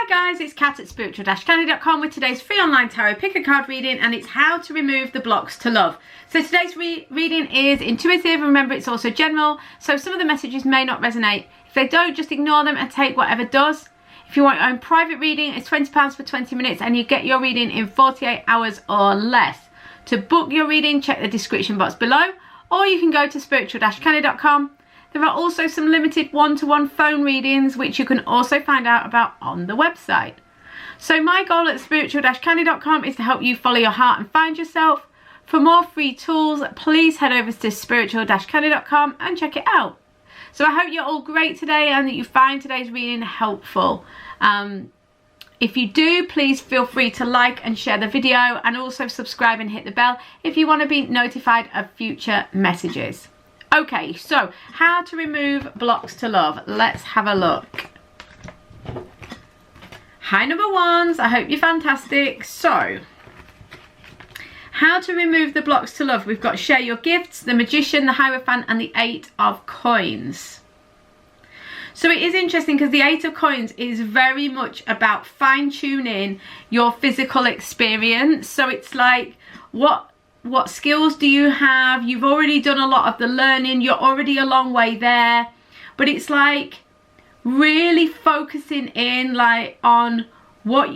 Hi guys, it's Kat at spiritual-candy.com with today's free online tarot pick a card reading, and it's how to remove the blocks to love. So today's reading is intuitive. Remember, it's also general, so some of the messages may not resonate. If they don't, just ignore them and take whatever does. If you want your own private reading, it's £20 for 20 minutes and you get your reading in 48 hours or less. To book your reading, check the description box below, or you can go to spiritual-candy.com. There are also some limited one-to-one phone readings which you can also find out about on the website. So my goal at spiritual-candy.com is to help you follow your heart and find yourself. For more free tools, please head over to spiritual-candy.com and check it out. So I hope you're all great today and that you find today's reading helpful. If you do, please feel free to like and share the video, and also subscribe and hit the bell if you want to be notified of future messages. Okay, so how to remove blocks to love. Let's have a look. Hi number ones, I hope you're fantastic. So, how to remove the blocks to love. We've got share your gifts, the Magician, the Hierophant, and the 8 of Coins. So it is interesting because the 8 of Coins is very much about fine-tuning your physical experience. So it's like, what skills do you have? You've already done a lot of the learning, you're already a long way there, but it's like really focusing in like on what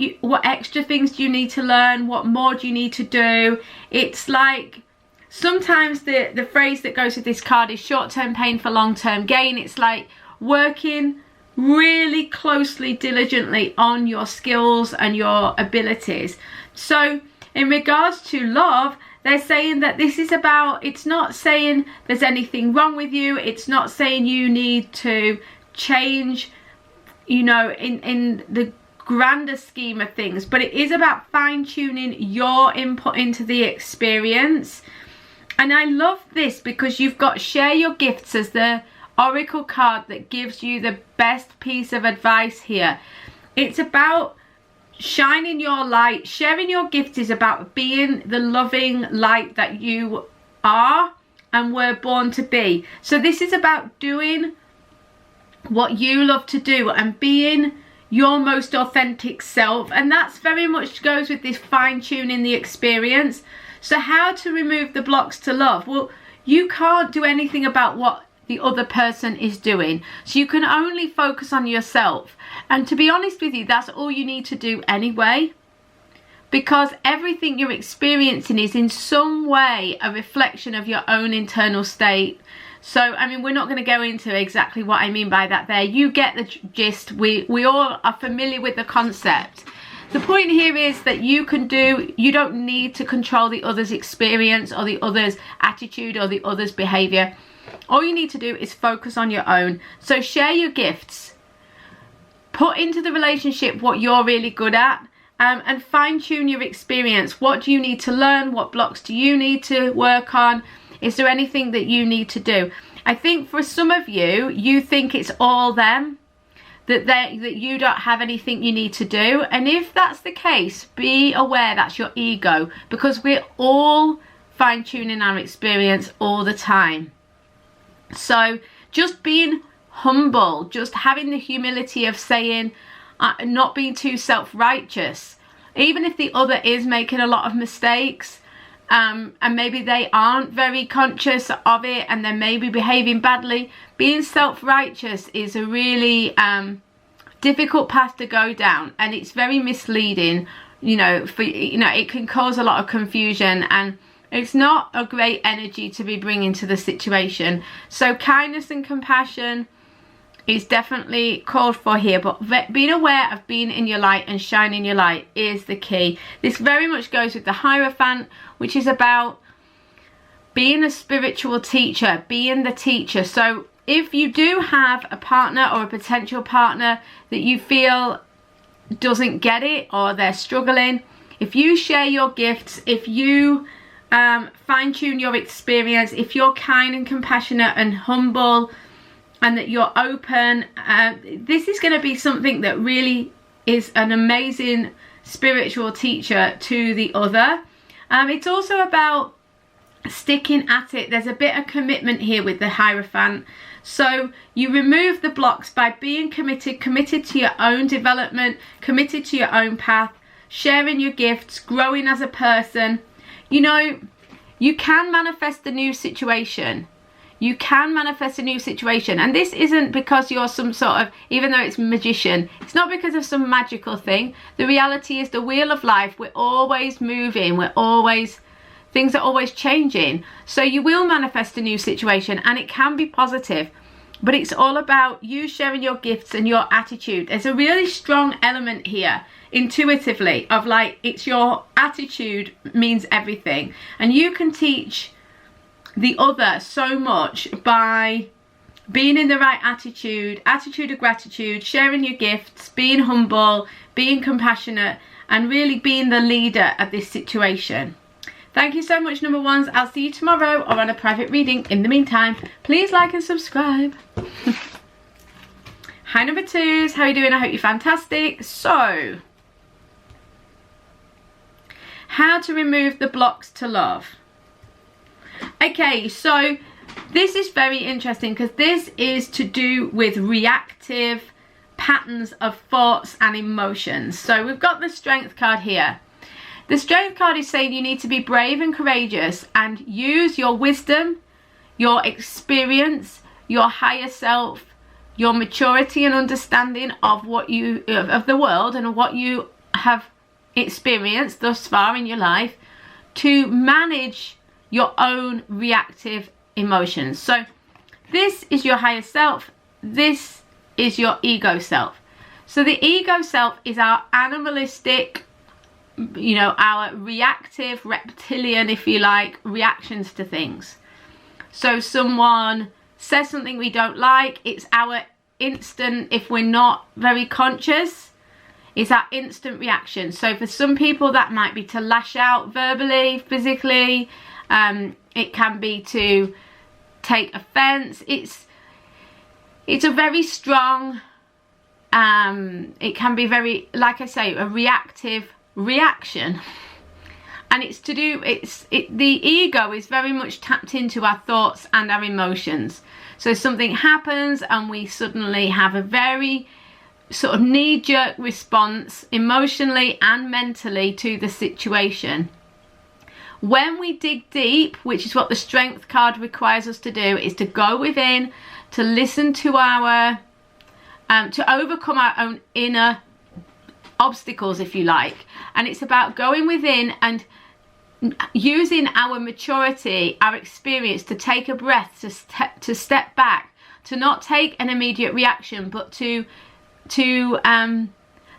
extra things do you need to learn, what more do you need to do. It's like sometimes the phrase that goes with this card is short-term pain for long-term gain. It's like working really closely, diligently on your skills and your abilities. So in regards to love, they're saying that this is about, it's not saying there's anything wrong with you. It's not saying you need to change, you know, in the grander scheme of things. But it is about fine-tuning your input into the experience. And I love this because you've got share your gifts as the oracle card that gives you the best piece of advice here. It's about shining your light. Sharing your gift is about being the loving light that you are and were born to be. So this is about doing what you love to do and being your most authentic self, and that's very much goes with this fine-tuning the experience. So how to remove the blocks to love? Well, you can't do anything about what the other person is doing, so you can only focus on yourself. And to be honest with you, that's all you need to do anyway, because everything you're experiencing is in some way a reflection of your own internal state. So I mean, we're not going to go into exactly what I mean by that there. You get the gist. We all are familiar with the concept. The point here is that you don't need to control the other's experience or the other's attitude or the other's behavior. All you need to do is focus on your own. So share your gifts. Put into the relationship what you're really good at, and fine-tune your experience. What do you need to learn? What blocks do you need to work on? Is there anything that you need to do? I think for some of you, you think it's all them, that you don't have anything you need to do. And if that's the case, be aware that's your ego, because we're all fine-tuning our experience all the time. So just being humble, just having the humility of saying, not being too self-righteous, even if the other is making a lot of mistakes, and maybe they aren't very conscious of it and they may be behaving badly. Being self-righteous is a really difficult path to go down, and it's very misleading. It can cause a lot of confusion, and it's not a great energy to be bringing to the situation. So kindness and compassion is definitely called for here, but being aware of being in your light and shining your light is the key. This very much goes with the Hierophant, which is about being a spiritual teacher, being the teacher. So if you do have a partner or a potential partner that you feel doesn't get it or they're struggling, if you share your gifts, if you fine-tune your experience, if you're kind and compassionate and humble and that you're open, this is going to be something that really is an amazing spiritual teacher to the other. It's also about sticking at it. There's a bit of commitment here with the Hierophant. So you remove the blocks by being committed to your own development, committed to your own path, sharing your gifts, growing as a person. You know, you can manifest a new situation. You can manifest a new situation. And this isn't because you're some sort of, even though it's magician, it's not because of some magical thing. The reality is the wheel of life, we're always moving, things are always changing. So you will manifest a new situation, and it can be positive. But it's all about you sharing your gifts and your attitude. There's a really strong element here, intuitively, of like, it's your attitude means everything. And you can teach the other so much by being in the right attitude of gratitude, sharing your gifts, being humble, being compassionate, and really being the leader of this situation. Thank you so much, number ones. I'll see you tomorrow or on a private reading. In the meantime, please like and subscribe. Hi, number twos. How are you doing? I hope you're fantastic. So, how to remove the blocks to love. Okay, so this is very interesting because this is to do with reactive patterns of thoughts and emotions. So we've got the Strength card here. The Strength card is saying you need to be brave and courageous and use your wisdom, your experience, your higher self, your maturity and understanding of what you of the world and what you have experienced thus far in your life to manage your own reactive emotions. So this is your higher self, this is your ego self. So the ego self is our animalistic, you know, our reactive, reptilian, if you like, reactions to things. So someone says something we don't like, it's our instant, if we're not very conscious, it's our instant reaction. So for some people that might be to lash out verbally, physically, it can be to take offense. It's a very strong, it can be very, like I say, a reactive reaction. And it's to do, the ego is very much tapped into our thoughts and our emotions. So something happens and we suddenly have a very sort of knee-jerk response emotionally and mentally to the situation. When we dig deep, which is what the Strength card requires us to do, is to go within, to listen to our, to overcome our own inner obstacles, if you like. And it's about going within and using our maturity, our experience, to take a breath, to step back, to not take an immediate reaction, but to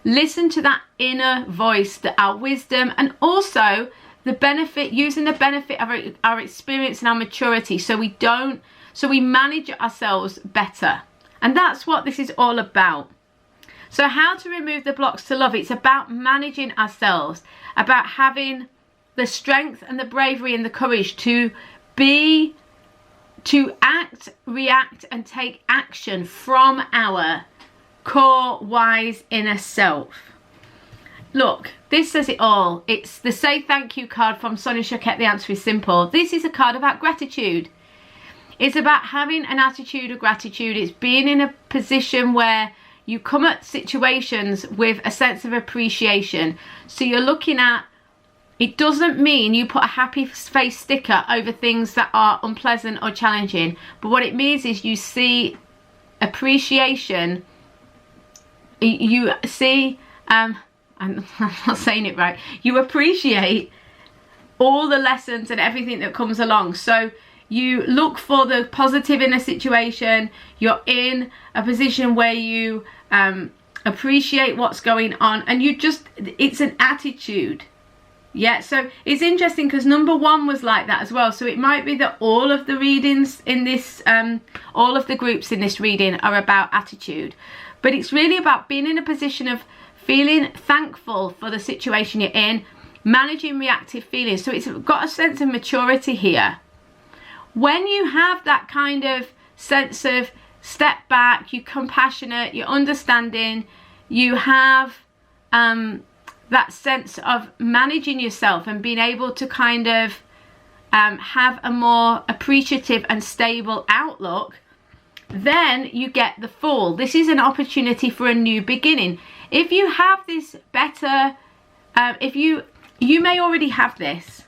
listen to that inner voice, our wisdom, and also the benefit, using the benefit of our experience and our maturity, so we manage ourselves better. And that's what this is all about. So how to remove the blocks to love? It's about managing ourselves, about having the strength and the bravery and the courage to act, react, and take action from our core, wise inner self. Look, this says it all. It's the Say Thank You card from Sonia Choquette. The answer is simple. This is a card about gratitude. It's about having an attitude of gratitude. It's being in a position where you come at situations with a sense of appreciation. So you're looking at, it doesn't mean you put a happy face sticker over things that are unpleasant or challenging. But what it means is you see appreciation. You see, I'm not saying it right. You appreciate all the lessons and everything that comes along. So you look for the positive in a situation. You're in a position where you appreciate what's going on, and it's an attitude. Yeah, so it's interesting because number one was like that as well. So it might be that all of the readings in this, all of the groups in this reading are about attitude. But it's really about being in a position of feeling thankful for the situation you're in, managing reactive feelings. So it's got a sense of maturity here. When you have that kind of sense of step back, you're compassionate, you're understanding, you have that sense of managing yourself and being able to kind of have a more appreciative and stable outlook, then you get the Fool. This is an opportunity for a new beginning. If you have this better, if you may already have this,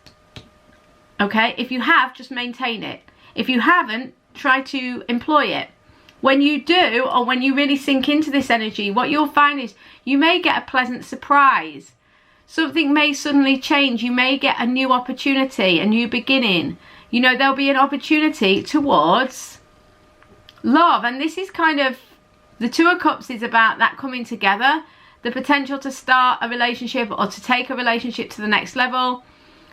okay? If you have, just maintain it. If you haven't, try to employ it. When you do, or when you really sink into this energy, what you'll find is you may get a pleasant surprise. Something may suddenly change. You may get a new opportunity, a new beginning. You know, there'll be an opportunity towards love. And this is kind of, the Two of Cups is about that coming together, the potential to start a relationship or to take a relationship to the next level,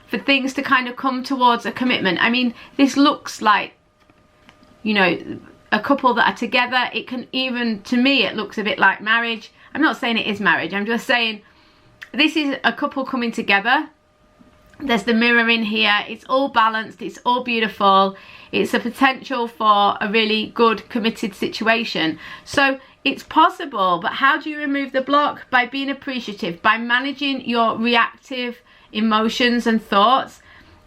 for things to kind of come towards a commitment. I mean, this looks like, you know, a couple that are together. It can even, to me, it looks a bit like marriage. I'm not saying it is marriage. I'm just saying this is a couple coming together. There's the mirror in here. It's all balanced. It's all beautiful. It's a potential for a really good committed situation. So it's possible, but how do you remove the block? By being appreciative, by managing your reactive emotions and thoughts,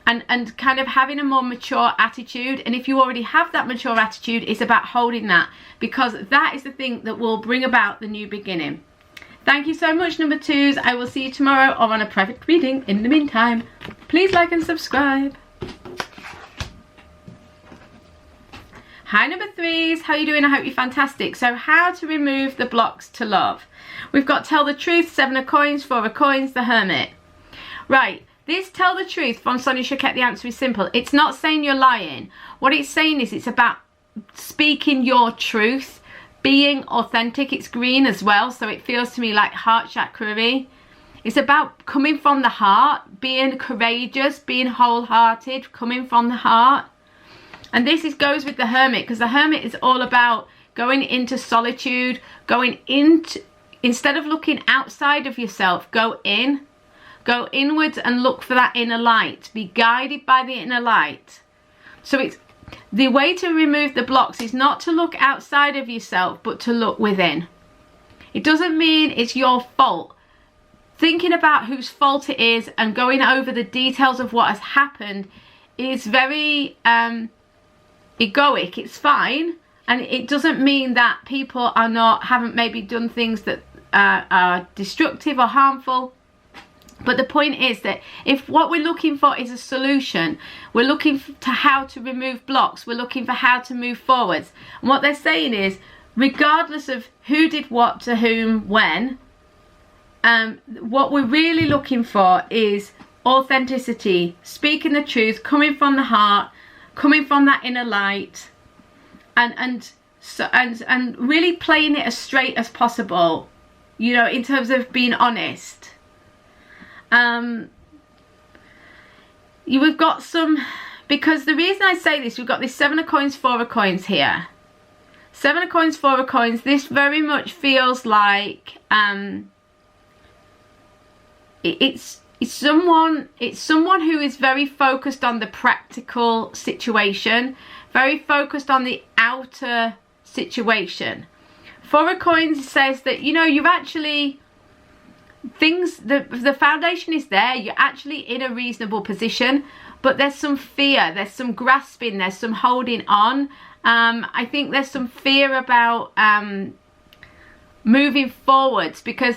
and kind of having a more mature attitude. And if you already have that mature attitude, it's about holding that, because that is the thing that will bring about the new beginning. Thank you so much, number 2s. I will see you tomorrow or on a private reading. In the meantime, please like and subscribe. Hi, number 3s. How are you doing? I hope you're fantastic. So how to remove the blocks to love. We've got Tell the Truth, 7 of Coins, 4 of Coins, the Hermit. Right. This Tell the Truth from Sonia Choquette, the answer is simple. It's not saying you're lying. What it's saying is it's about speaking your truth, being authentic. It's green as well, so it feels to me like heart chakra-y. It's about coming from the heart, being courageous, being wholehearted, coming from the heart. And this goes with the Hermit, because the Hermit is all about going into solitude, going into, instead of looking outside of yourself, go in. Go inwards and look for that inner light. Be guided by the inner light. So it's the way to remove the blocks is not to look outside of yourself, but to look within. It doesn't mean it's your fault. Thinking about whose fault it is and going over the details of what has happened is very egoic. It's fine, and it doesn't mean that people haven't maybe done things that are destructive or harmful. But the point is that if what we're looking for is a solution, we're looking to how to remove blocks, we're looking for how to move forwards. And what they're saying is, regardless of who did what to whom, when, what we're really looking for is authenticity, speaking the truth, coming from the heart, coming from that inner light, and really playing it as straight as possible, you know, in terms of being honest. We've got some, because the reason I say this, we've got this 7 of Coins, 4 of Coins here. 7 of Coins, 4 of Coins. This very much feels like it's someone who is very focused on the practical situation, very focused on the outer situation. 4 of Coins says that, you know, you've actually, the foundation is there, you're actually in a reasonable position, but there's some fear, there's some grasping, there's some holding on. I think there's some fear about moving forwards, because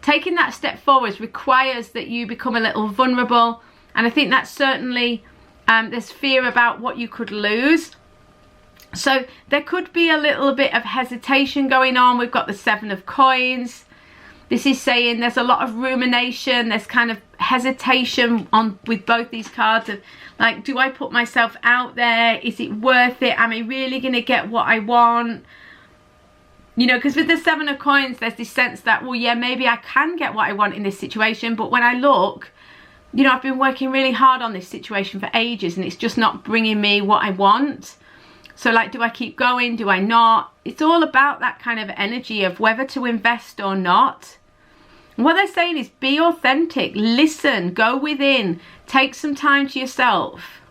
taking that step forwards requires that you become a little vulnerable, and I think that's certainly there's fear about what you could lose. So there could be a little bit of hesitation going on. We've got the 7 of Coins. This is saying there's a lot of rumination, there's kind of hesitation with both these cards of like, do I put myself out there? Is it worth it? Am I really going to get what I want? You know, because with the 7 of Coins, there's this sense that, well, yeah, maybe I can get what I want in this situation, but when I look, you know, I've been working really hard on this situation for ages and it's just not bringing me what I want. So like, do I keep going? Do I not? It's all about that kind of energy of whether to invest or not. And what they're saying is be authentic, listen, go within, take some time to yourself.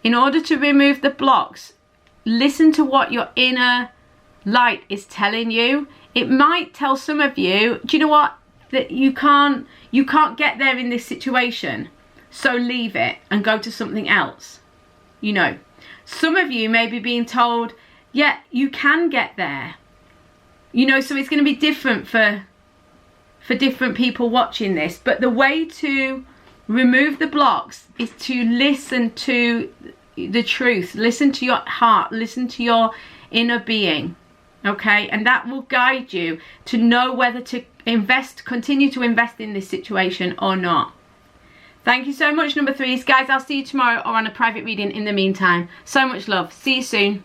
In order to remove the blocks, listen to what your inner light is telling you. It might tell some of you, do you know what, that you can't get there in this situation, so leave it and go to something else. You know, Some of you may be being told, yeah, you can get there. You know, so it's going to be different for different people watching this. But the way to remove the blocks is to listen to the truth. Listen to your heart. Listen to your inner being. Okay? And that will guide you to know whether to continue to invest in this situation or not. Thank you so much, number 3s. Guys, I'll see you tomorrow or on a private reading in the meantime. So much love. See you soon.